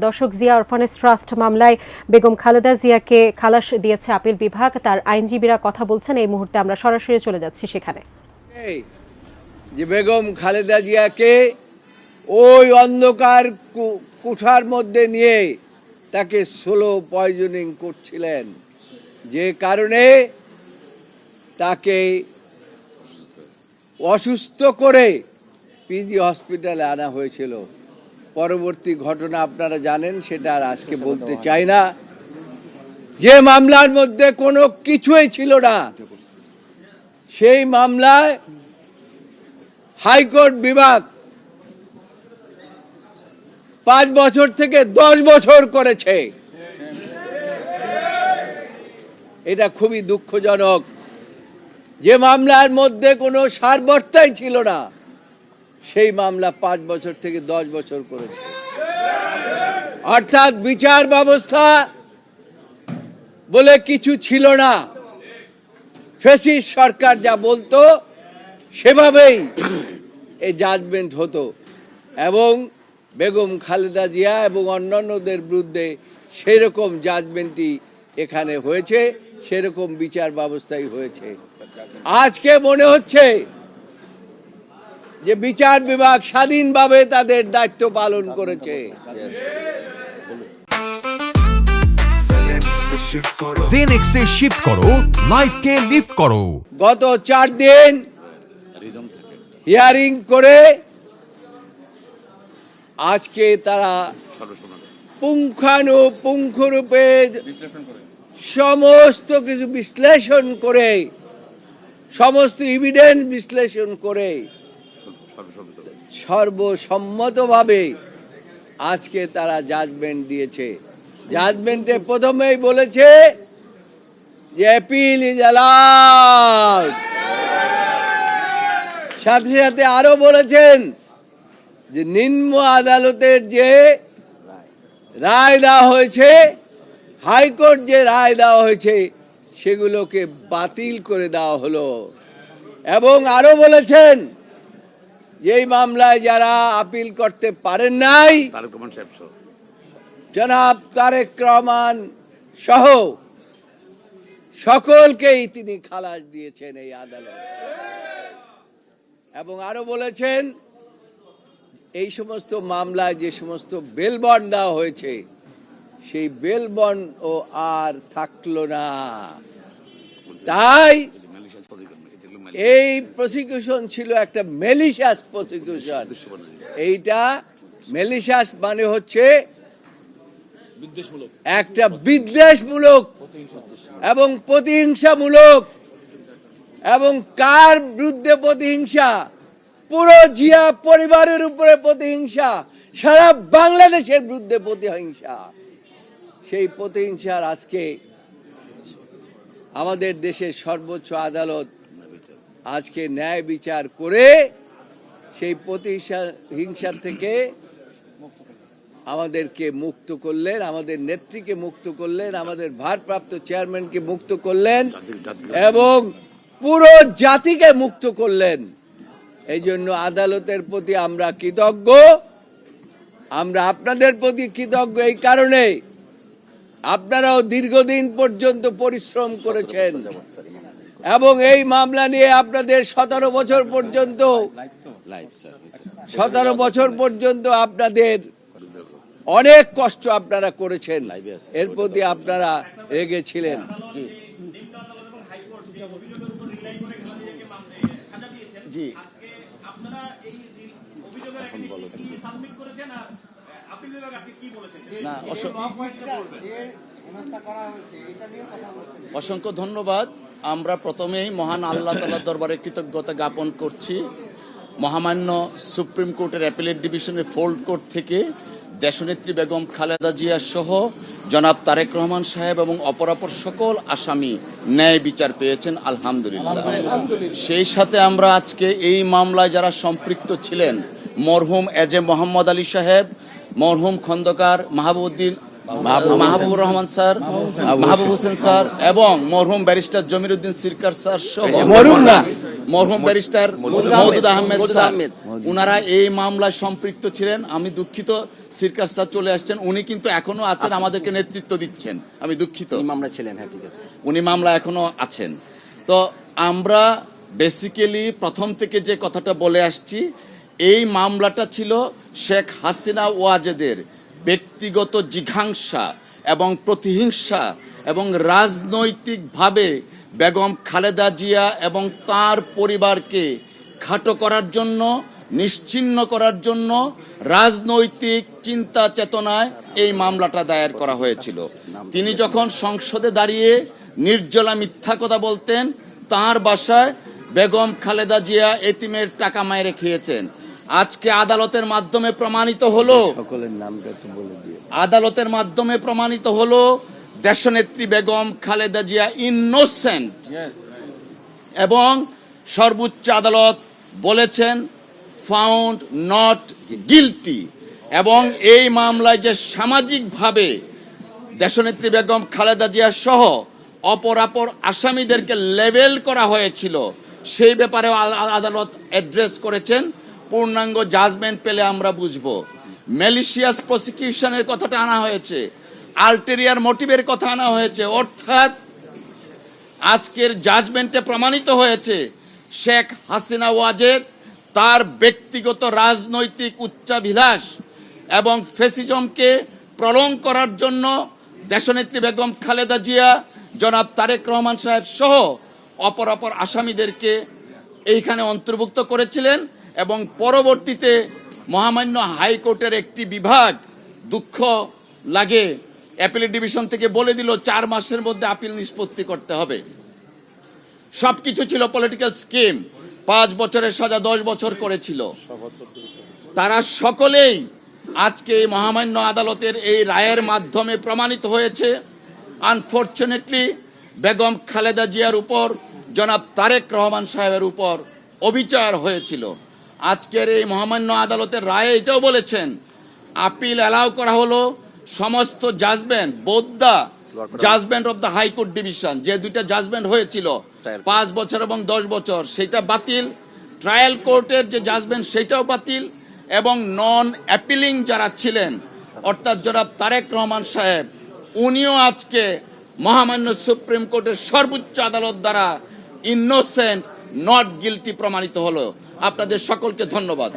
দর্শক, Zia orphanage trust মামলায় বেগম খালেদা জিয়াকে খালাস দিয়েছে আপিল বিভাগ। তার আইনজীবীরা কথা বলছেন। এই মুহূর্তে আমরা সরাসরি চলে যাচ্ছি সেখানে। যে বেগম খালেদা জিয়াকে ওই অন্ধকার কুঠার মধ্যে নিয়ে তাকে স্লো পয়জনিং করছিলেন, যে কারণে তাকে অসুস্থ করে পিজি হসপিটালে আনা হয়েছিল। পরবর্তী ঘটনা আপনারা জানেন, সেটা আর আজকে বলতে চাই না। যে মামলার মধ্যে কোনো কিছুই ছিল না, সেই মামলায় হাইকোর্ট বিভাগ 5 বছর থেকে 10 বছর করেছে। এটা খুবই দুঃখজনক। যে মামলার মধ্যে কোনো সারবর্তাই ছিল না, সেই মামলা 5 বছর থেকে 10 বছর করেছে। অর্থাৎ বিচার ব্যবস্থা বলে কিছু ছিল না। ফ্যাসিস্ট সরকার যা বলতো সেভাবেই এই জাজমেন্ট হতো, এবং বেগম খালেদা জিয়া এবং অন্যান্যদের বিরুদ্ধে সেরকম জাজমেন্টই এখানে হয়েছে, সেরকম বিচার ব্যবস্থাই হয়েছে। আজকে মনে হচ্ছে যে বিচার বিভাগ স্বাধীনভাবে তাদের দায়িত্ব পালন করেছে। জেনেক্সে শিফট করো, লাইফকে লিফট করো। গত 4 দিন হিয়ারিং করে আজকে তারা পুঙ্খানুপুঙ্খরূপে সমস্ত কিছু বিশ্লেষণ করে, সমস্ত এভিডেন্স বিশ্লেষণ করে সর্বসম্মতভাবে আজকে তারা জাজমেন্ট দিয়েছে। জাজমেন্টে প্রথমেই বলেছে যে অ্যাপিল ইজ অ্যালাউড, সাথে সাথে আরো বলেছেন যে নিম্ন আদালতের যে রায় দেওয়া হয়েছে, হাইকোর্ট যে রায় দেওয়া হয়েছে, সেগুলোকে বাতিল করে দেওয়া হলো। এবং আরো বলেছেন যে এই মামলায় যারা আপিল করতে পারেন নাই, জনাব তারেক রহমান সহ সকলকেই তিনি খালাস দিয়েছেন এই আদালত। এবং আরো বলেছেন এই সমস্ত মামলায় যে সমস্ত বেল বন্ড দেওয়া হয়েছে, সেই বেল বন্ড ও আর থাকলো না। তাই এই প্রসিকিউশন ছিল একটা মেলিশিয়াস প্রসিকিউশন। এইটা মেলিশিয়াস মানে হচ্ছে একটা বিদ্বেষমূলক এবং প্রতিহিংসামূলক। এবং কার বিরুদ্ধে প্রতিহিংসা? পুরো জিয়া পরিবারের উপরে প্রতিহিংসা, সারা বাংলাদেশের বিরুদ্ধে প্রতিহিংসা। সেই প্রতিহিংসার আজকে আমাদের দেশের সর্বোচ্চ আদালত আজকে ন্যায় বিচার করে সেই প্রতিহিংসা থেকে আমাদেরকে মুক্ত করলেন, আমাদের নেত্রীকে মুক্ত করলেন, আমাদের ভারপ্রাপ্ত চেয়ারম্যানকে মুক্ত করলেন এবং পুরো জাতিকে মুক্ত করলেন। এই জন্য আদালতের প্রতি আমরা কৃতজ্ঞ। আমরা আপনাদের প্রতি কৃতজ্ঞ এই কারণে, আপনারাও দীর্ঘদিন পর্যন্ত পরিশ্রম করেছেন এবং এই মামলা নিয়ে আপনাদের 17 বছর পর্যন্ত আপনাদের অনেক কষ্ট আপনারা করেছেন। এর প্রতি আপনারা রেগেছিলেন। জি, অসংখ্য ধন্যবাদ। আমরা প্রথমেই মহান আল্লাহ তাআলার দরবারে কৃতজ্ঞতা জ্ঞাপন করছি। মহামান্য সুপ্রিম কোর্টের অ্যাপিলেট ডিভিশনের ফোল্ড কোর্ট থেকে দেশনেত্রী বেগম খালেদা জিয়া সহ জনাব তারেক রহমান সাহেব এবং অপরাপর সকল আসামি ন্যায় বিচার পেয়েছেন, আলহামদুলিল্লাহ। সেই সাথে আমরা আজকে এই মামলায় যারা সম্পৃক্ত ছিলেন, মরহুম এজে মোহাম্মদ আলী সাহেব, মরহুম খন্দকার মাহবুবুর রহমান স্যার, মাহবুব হোসেন স্যার এবং মরহুম ব্যারিস্টার জমির উদ্দিন সিরকার স্যার সহ মরহুম ব্যারিস্টার মওদুদ আহমেদ স্যার, উনারা এই মামলায় সম্পৃক্ত ছিলেন। আমি দুঃখিত, সিরকাস স্যার চলে আসছেন, উনি কিন্তু এখনো আছেন, আমাদেরকে নেতৃত্ব দিচ্ছেন। আমি দুঃখিত, মামলা ছিলেন, হ্যাঁ ঠিক আছে, উনি মামলা এখনো আছেন। তো আমরা বেসিক্যালি প্রথম থেকে যে কথাটা বলে আসছি, এই মামলাটা ছিল শেখ হাসিনা ওয়াজেদের ব্যক্তিগত জিঘাংসা এবং প্রতিহিংসা এবং রাজনৈতিকভাবে বেগম খালেদা জিয়া এবং তার পরিবারকে খাটো করার জন্য, নিশ্চিহ্ন করার জন্য রাজনৈতিক চিন্তা চেতনায় এই মামলাটা দায়ের করা হয়েছিল। তিনি যখন সংসদে দাঁড়িয়ে নির্জলা মিথ্যা কথা বলতেন, তার বাসায় বেগম খালেদা জিয়া এতিমের টাকা মাইরে খেয়েছেন। আজকে আদালতের মাধ্যমে প্রমাণিত হলো, সকলের নামটা একটু বলে দিয়ে, আদালতের মাধ্যমে প্রমাণিত হলো দেশনেত্রী বেগম খালেদা জিয়া ইনোসেন্ট, এবং সর্বোচ্চ আদালত বলেছেন ফাউন্ড নট গিলটি। এবং এই মামলায় যে সামাজিকভাবে দেশনেত্রী বেগম খালেদা জিয়া সহ অপরাপর আসামিদেরকে লেবেল করা হয়েছিল, সেই ব্যাপারে আদালত অ্যাড্রেস করেছেন। পূর্ণাঙ্গ জাজমেন্ট পেলে আমরা বুঝবো। ম্যালিশিয়াস প্রসিকিউশনের কথাটা আনা হয়েছে, আলটেরিয়ার মোটিভের কথা আনা হয়েছে, অর্থাৎ আজকের জাজমেন্টে প্রমাণিত হয়েছে শেখ হাসিনা ওয়াজেদ তার ব্যক্তিগত রাজনৈতিক উচ্চাভিলাষ এবং ফ্যাসিজমকে প্রলং করার জন্য দেশনেত্রী বেগম খালেদা জিয়া, জনাব তারেক রহমান সাহেব সহ অপরাপর আসামিদেরকে এইখানে অন্তর্ভুক্ত করেছিলেন। এবং পরবর্তীতে মহামান্য হাইকোর্টের একটি বিভাগ, দুঃখ লাগে, অ্যাপিলেট ডিভিশন থেকে বলে দিল 4 মাসের মধ্যে আপিল নিষ্পত্তি করতে হবে। সবকিছু ছিল পলিটিক্যাল স্কিম। 5 বছরের সাজা 10 বছর করেছিল। তারা সকলেই আজকে মহামান্য আদালতের এই রায়ের মাধ্যমে প্রমাণিত হয়েছে। আনফরচুনেটলি বেগম খালেদা জিয়ার উপর, জনাব তারেক রহমান সাহেবের উপর অবিচার হয়েছিল। আজকের এই মহামান্য আদালতের রায়ে এটাও বলেছেন আপিল অ্যালাউ করা হলো, সমস্ত judgement, both the judgement of the high court division, যে 2টা জাজমেন্ট হয়েছিল 5 বছর এবং 10 বছর, সেটা বাতিল। ট্রায়াল কোর্টের যে জাজমেন্ট সেটাও বাতিল। এবং নন অ্যাপিলিং যারা ছিলেন, অর্থাৎ জনাব তারেক রহমান সাহেব, উনিও আজকে মহামান্য সুপ্রিম কোর্টের সর্বোচ্চ আদালত দ্বারা ইনোসেন্ট নট গিলটি প্রমাণিত হলো। আপনাদের সকলকে ধন্যবাদ।